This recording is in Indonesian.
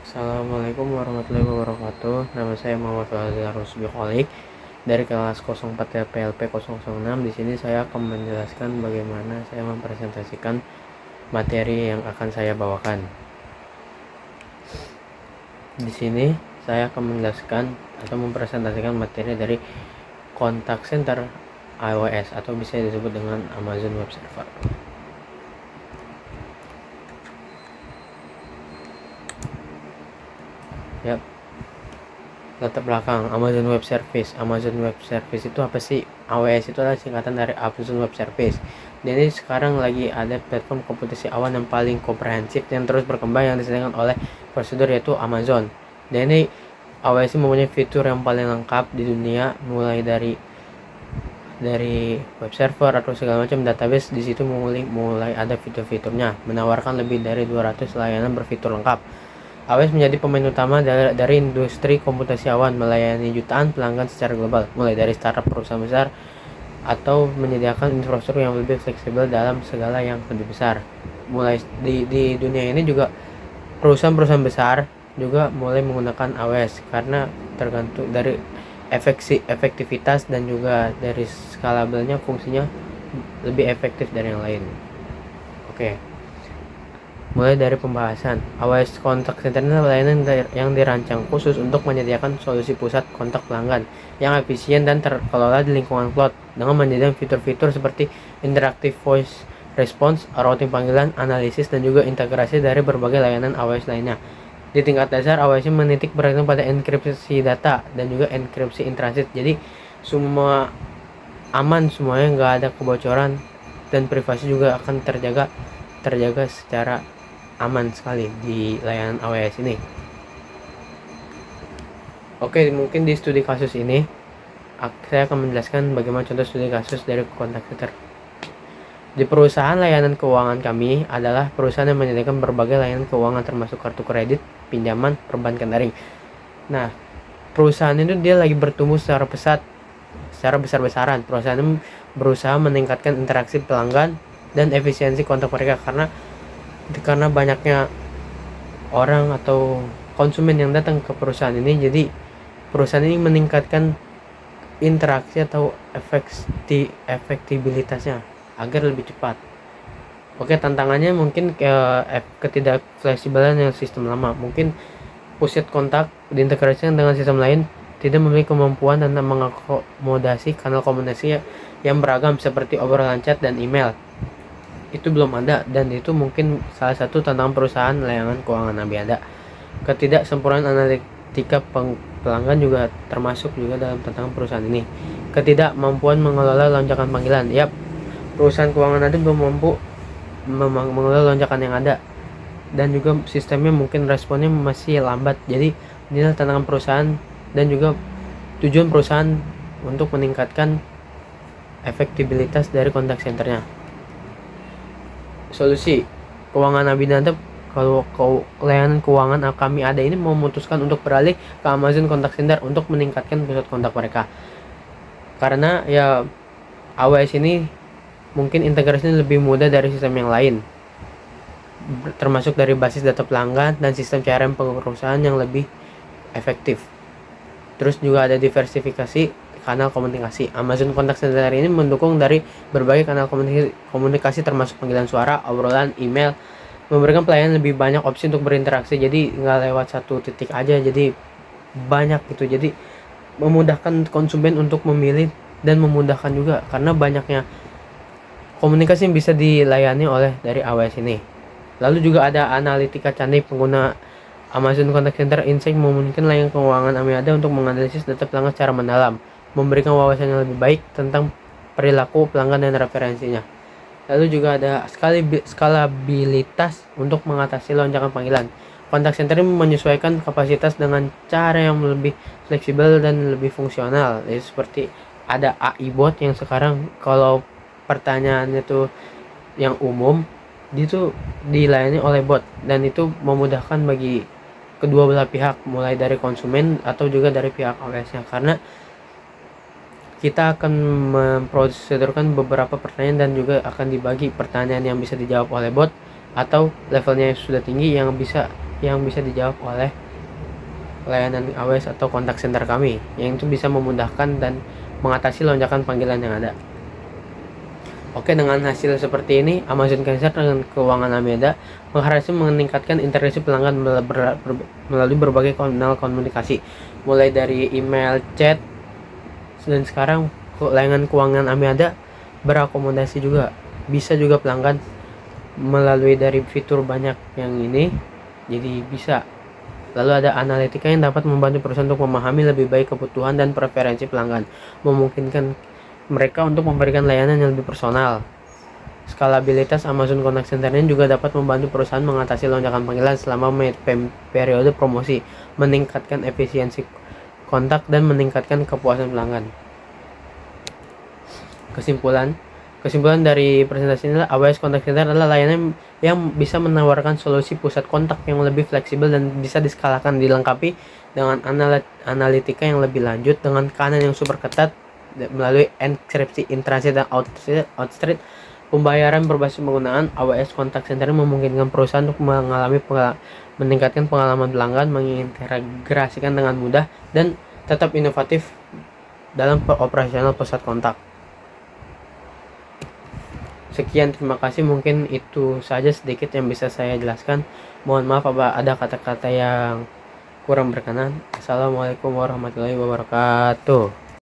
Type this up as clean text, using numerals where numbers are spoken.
Assalamualaikum warahmatullahi wabarakatuh. Nama saya Muhammad Fazil Rusbikolik dari kelas 04 PLP 006. Di sini saya akan menjelaskan bagaimana saya mempresentasikan materi yang akan saya bawakan. Di sini saya akan menjelaskan atau mempresentasikan materi dari kontak center iOS atau bisa disebut dengan Amazon Web Server. Yap. Latar belakang Amazon Web Service. Amazon Web Service itu apa sih? AWS itu adalah singkatan dari Amazon Web Service. Jadi sekarang lagi ada platform komputasi awan yang paling komprehensif yang terus berkembang yang disediakan oleh prosedur yaitu Amazon. Dan ini AWS mempunyai fitur yang paling lengkap di dunia, mulai dari web server atau segala macam database. Di situ mulai ada fitur-fiturnya, menawarkan lebih dari 200 layanan berfitur lengkap. AWS menjadi pemain utama dari industri komputasi awan, melayani jutaan pelanggan secara global, mulai dari startup perusahaan besar atau menyediakan infrastruktur yang lebih fleksibel dalam segala yang lebih besar. Mulai di dunia ini juga perusahaan-perusahaan besar juga mulai menggunakan AWS karena tergantung dari efektivitas dan juga dari skalabelnya, fungsinya lebih efektif dari yang lain. Oke. Mulai dari pembahasan, AWS Contact Center adalah layanan yang dirancang khusus untuk menyediakan solusi pusat kontak pelanggan yang efisien dan terkelola di lingkungan cloud dengan menyediakan fitur-fitur seperti interactive voice response, routing panggilan, analisis, dan juga integrasi dari berbagai layanan AWS lainnya. Di tingkat dasar, AWS menitik beratkan pada enkripsi data dan juga enkripsi in transit. Jadi semua aman, semuanya nggak ada kebocoran, dan privasi juga akan terjaga secara aman sekali di layanan AWS ini. Oke, mungkin di studi kasus ini saya akan menjelaskan bagaimana contoh studi kasus dari kontak center. Di perusahaan layanan keuangan kami adalah perusahaan yang menyediakan berbagai layanan keuangan termasuk kartu kredit, pinjaman, perbankan daring. Nah, perusahaan itu dia lagi bertumbuh secara pesat, secara besar-besaran. Perusahaan ini berusaha meningkatkan interaksi pelanggan dan efisiensi kontak mereka karena banyaknya orang atau konsumen yang datang ke perusahaan ini. Jadi perusahaan ini meningkatkan interaksi atau efektibilitasnya agar lebih cepat. Oke, tantangannya mungkin ketidak fleksibelan yang sistem lama. Mungkin pusat kontak diintegrasikan dengan sistem lain tidak memiliki kemampuan dan mengakomodasi kanal komunikasi yang beragam seperti obrolan chat dan email. Itu belum ada, dan itu mungkin salah satu tantangan perusahaan layanan keuangan Nabi ada. Ketidaksempurnaan analitika pelanggan juga termasuk juga dalam tantangan perusahaan ini. Ketidakmampuan mengelola lonjakan panggilan. Yap, perusahaan keuangan Anda belum mampu mengelola lonjakan yang ada, dan juga sistemnya mungkin responnya masih lambat. Jadi inilah tantangan perusahaan dan juga tujuan perusahaan untuk meningkatkan efektibilitas dari kontak centernya. Solusi keuangan Abinanta, kalau layanan keuangan kami ada ini memutuskan untuk beralih ke Amazon Contact Center untuk meningkatkan pusat kontak mereka, karena ya AWS ini mungkin integrasinya lebih mudah dari sistem yang lain, termasuk dari basis data pelanggan dan sistem CRM perusahaan yang lebih efektif. Terus juga ada diversifikasi kanal komunikasi. Amazon Contact Center ini mendukung dari berbagai kanal komunikasi termasuk panggilan suara, obrolan, email, memberikan pelayanan lebih banyak opsi untuk berinteraksi. Jadi nggak lewat satu titik aja, jadi banyak gitu. Jadi memudahkan konsumen untuk memilih dan memudahkan juga karena banyaknya komunikasi yang bisa dilayani oleh dari AWS ini. Lalu juga ada analitika canggih pengguna Amazon Contact Center Insight memungkinkan layanan keuangan Amiada untuk menganalisis data pelanggan secara mendalam, memberikan wawasan yang lebih baik tentang perilaku pelanggan dan referensinya. Lalu juga ada skalabilitas untuk mengatasi lonjakan panggilan. Contact center ini menyesuaikan kapasitas dengan cara yang lebih fleksibel dan lebih fungsional. Jadi seperti ada AI bot yang sekarang kalau pertanyaannya tuh yang umum, itu dilayani oleh bot, dan itu memudahkan bagi kedua belah pihak, mulai dari konsumen atau juga dari pihak AWS-nya, karena kita akan memprosedurkan beberapa pertanyaan dan juga akan dibagi pertanyaan yang bisa dijawab oleh bot atau levelnya yang sudah tinggi yang bisa yang bisa dijawab oleh layanan AWS atau kontak center kami, yang itu bisa memudahkan dan mengatasi lonjakan panggilan yang ada. Oke, dengan hasil seperti ini, Amazon Cancer dengan keuangan Ameada berhasil meningkatkan interaksi pelanggan melalui berbagai kanal komunikasi, mulai dari email, chat, dan sekarang layanan keuangan Ameada berakomodasi juga. Bisa juga pelanggan melalui dari fitur banyak yang ini, jadi bisa. Lalu ada analitika yang dapat membantu perusahaan untuk memahami lebih baik kebutuhan dan preferensi pelanggan, memungkinkan mereka untuk memberikan layanan yang lebih personal. Skalabilitas Amazon Contact Center ini juga dapat membantu perusahaan mengatasi lonjakan panggilan selama periode promosi, meningkatkan efisiensi kontak, dan meningkatkan kepuasan pelanggan. Kesimpulan dari presentasi ini adalah AWS Contact Center adalah layanan yang bisa menawarkan solusi pusat kontak yang lebih fleksibel dan bisa diskalakan, dilengkapi dengan analitika yang lebih lanjut, dengan keamanan yang super ketat melalui enkripsi in-transit dan out-street pembayaran berbasis penggunaan. AWS Contact Center memungkinkan perusahaan untuk meningkatkan pengalaman pelanggan, mengintegrasikan dengan mudah, dan tetap inovatif dalam operasional pusat kontak. Sekian, terima kasih. Mungkin itu saja sedikit yang bisa saya jelaskan. Mohon maaf apabila ada kata-kata yang kurang berkenan. Assalamualaikum warahmatullahi wabarakatuh.